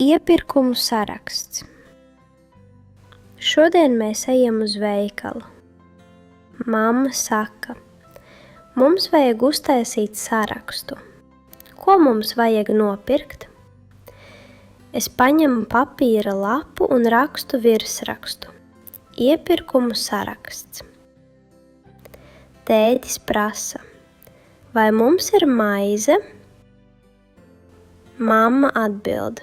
Iepirkumu saraksts. Šodien mēs ejam uz veikalu. Mamma saka, mums vajag uztaisīt sarakstu. Ko mums vajag nopirkt? Es paņemu papīra lapu un rakstu virsrakstu. Iepirkumu saraksts. Tētis prasa, vai mums ir maize? Mamma atbild,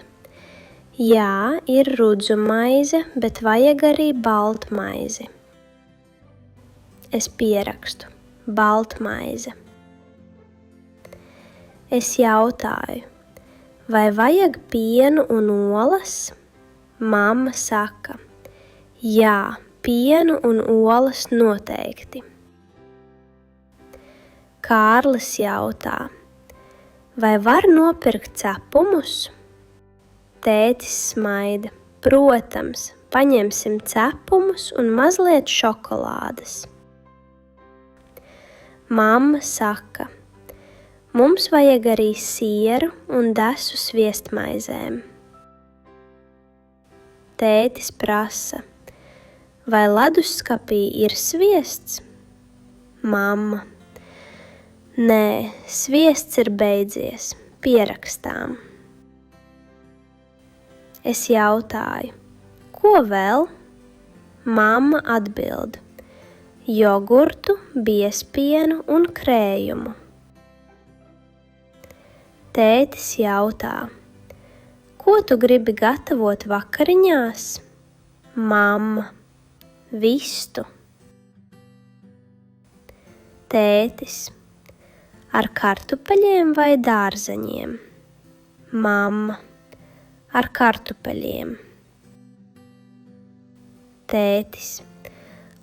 jā, ir rudzu maize, bet vajag arī baltmaizi. Es pierakstu, baltmaize. Es jautāju, vai vajag pienu un olas? Mamma saka, jā, pienu un olas noteikti. Kārlis jautā, vai var nopirkt cepumus? Tētis smaida, protams, paņemsim cepumus un mazliet šokolādes. Mamma saka, mums vajag arī sieru un desu sviestmaizēm. Tētis prasa, vai leduskapī ir sviests? Mamma, nē, sviests ir beidzies, pierakstām. Es jautāju, ko vēl? Mamma atbild, jogurtu, biezpienu un krējumu. Tētis jautā, ko tu gribi gatavot vakariņās? Mamma, vistu. Tētis, ar kartupeļiem vai dārzeņiem? Mamma, ar kartupeļiem. Tētis,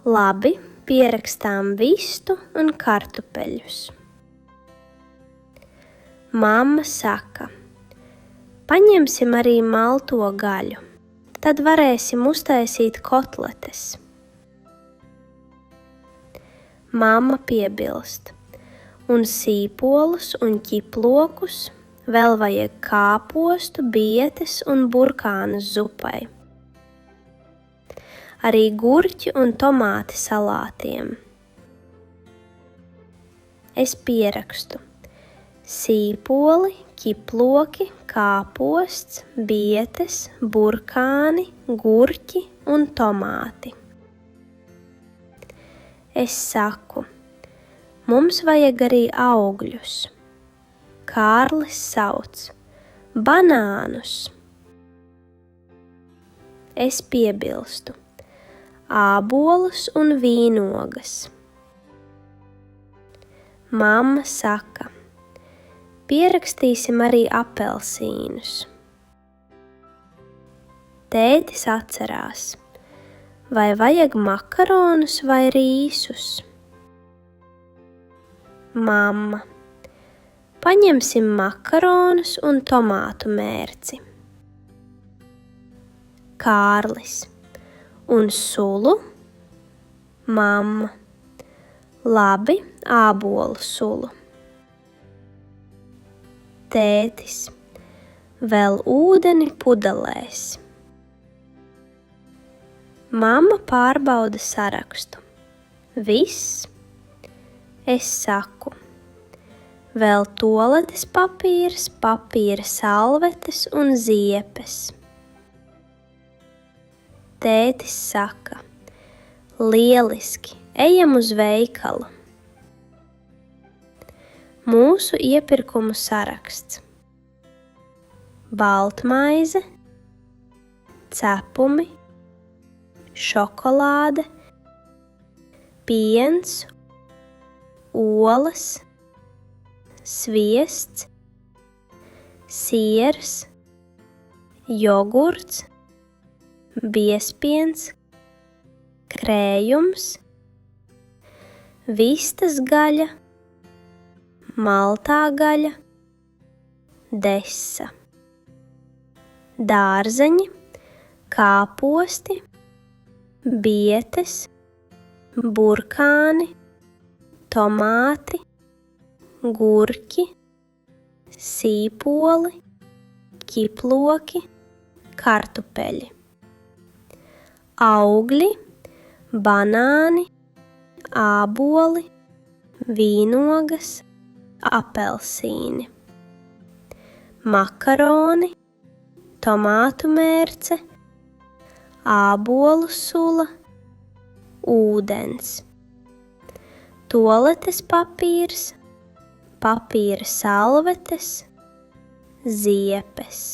labi, pierakstām vistu un kartupeļus. Mamma saka, paņemsim arī malto gaļu, tad varēsim uztaisīt kotletes. Mamma piebilst, un sīpolus un ķiplokus, vēl vajag kāpostu, bietes un burkānas zupai. Arī gurķi un tomāti salātiem. Es pierakstu, sīpoli, ķiploki, kāposts, bietes, burkāni, gurķi un tomāti. Es saku, mums vajag arī augļus. Kārlis sauc, banānus. Es piebilstu, ābolus un vīnogas. Mamma saka, pierakstīsim arī apelsīnus. Tētis atcerās, vai vajag makaronus vai rīsus? Mamma, paņemsim makaronus un tomātu mērci. Kārlis, un sulu? Mamma, labi, ābolu sulu. Tētis, vēl ūdeni pudelēs. Mamma pārbauda sarakstu. Viss? Es saku, vēl toaletes papīrs, papīra salvetes un ziepes. Tētis saka, lieliski, ejam uz veikalu. Mūsu iepirkumu saraksts. Baltmaize, cepumi, šokolāde, piens, olas, sviests, siers, jogurts, biezpiens, krējums, vistas gaļa, maltā gaļa, desa, dārzeņi, kāposti, bietes, burkāni, tomāti, gurķi, sīpoli, ķiploki, kartupeļi. Augļi, banāni, āboli, vīnogas, apelsīni. Makaroni, tomātu mērce, ābolu sula, ūdens. Tualetes papīrs, papīra salvetes, ziepes.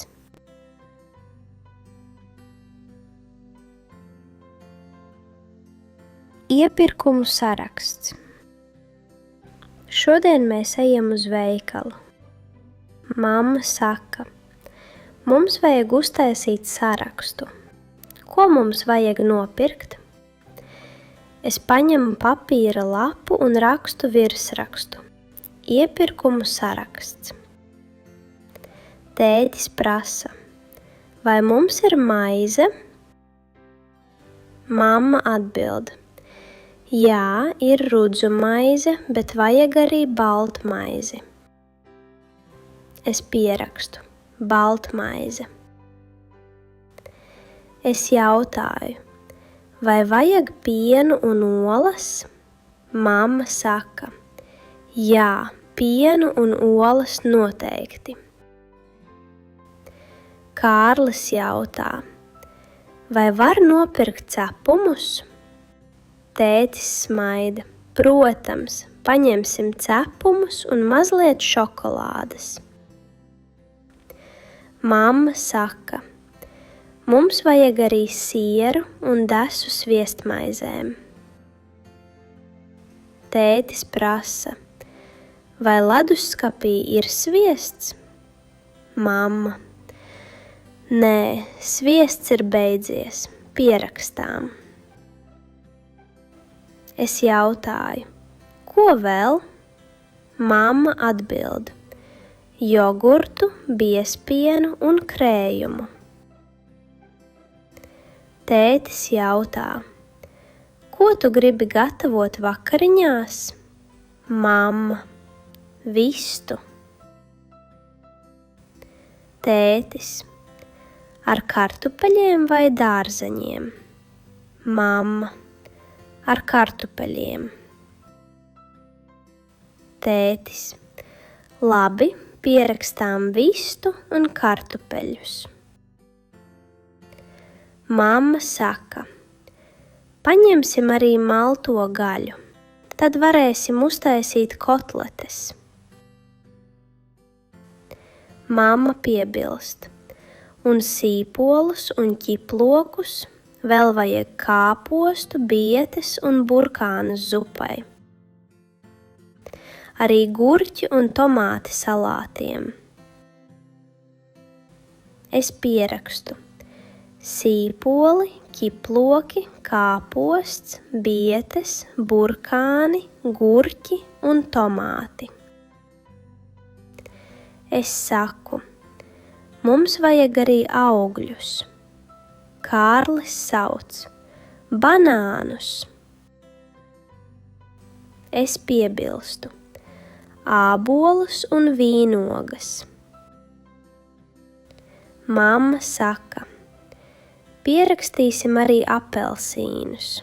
Iepirkumu saraksts. Šodien mēs ejam uz veikalu. Mamma saka, mums vajag uztaisīt sarakstu. Ko mums vajag nopirkt? Es paņemu papīra lapu un rakstu virsrakstu. Iepirkumu saraksts. Tētis prasa, vai mums ir maize? Mamma atbild, jā, ir rudzu maize, bet vajag arī baltmaizi. Es pierakstu, baltmaize. Es jautāju, vai vajag pienu un olas? Mamma saka, jā, pienu un olas noteikti. Kārlis jautā, vai var nopirkt cepumus? Tētis smaida, protams, paņemsim cepumus un mazliet šokolādes. Mamma saka, mums vajag arī sieru un desu sviestmaizēm. Tētis prasa, vai leduskapī ir sviests? Mamma, nē, sviests ir beidzies, pierakstām. Es jautāju, ko vēl? Mamma atbild, jogurtu, biezpienu un krējumu. Tētis jautā, ko tu gribi gatavot vakariņās? Mamma, vistu. Tētis, ar kartupeļiem vai dārzeņiem? Mamma, ar kartupeļiem. Tētis, labi, pierakstām vistu un kartupeļus. Mamma saka, paņemsim arī malto gaļu, tad varēsim uztaisīt kotletes. Mamma piebilst, un sīpolus un ķiplokus, vēl vajag kāpostu, bietes un burkānus zupai. Arī gurķi un tomāti salātiem. Es pierakstu, sīpoli, ķiploki, kāposts, bietes, burkāni, gurķi un tomāti. Es saku, mums vajag arī augļus. Kārlis sauc, banānus. Es piebilstu, ābolus un vīnogas. Mamma saka, pierakstīsim arī apelsīnus.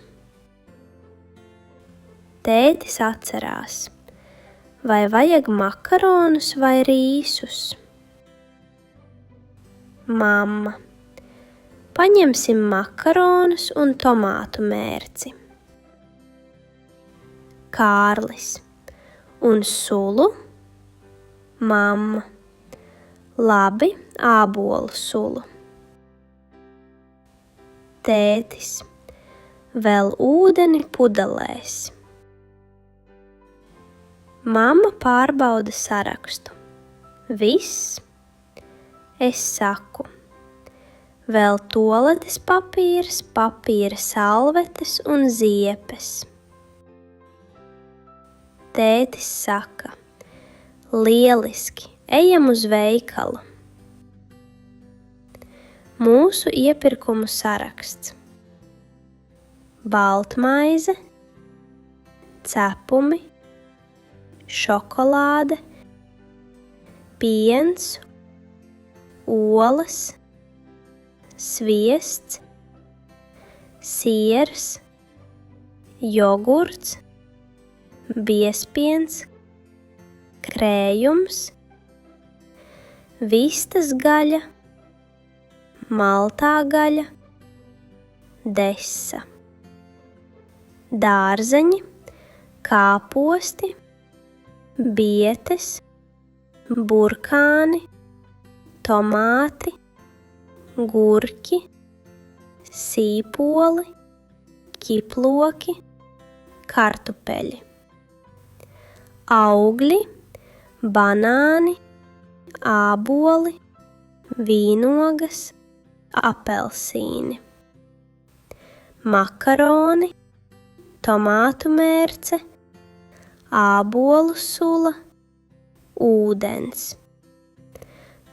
Tētis atcerās, vai vajag makaronus vai rīsus. Mamma, paņemsim makaronus un tomātu mērci. Kārlis, un sulu? Mamma, labi, ābolu sulu. Tētis, vēl ūdeni pudelēs. Mamma pārbauda sarakstu. Viss? Es saku, vēl tualetes papīrs, papīra salvetes un ziepes. Tētis saka, lieliski, ejam uz veikalu. Mūsu iepirkumu saraksts. Baltmaize, cepumi, šokolāde, piens, olas, sviests, siers, jogurts, biezpiens, krējums, vistas gaļa, maltā gaļa, desa, dārzeņi, kāposti, bietes, burkāni, tomāti, gurķi, sīpoli, ķiploki, kartupeļi, augļi, banāni, āboli, vīnogas, apelsīni, makaroni, tomātu mērce, ābolu sula, ūdens,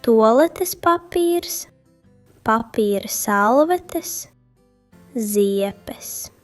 tualetes papīrs, papīra salvetes, ziepes.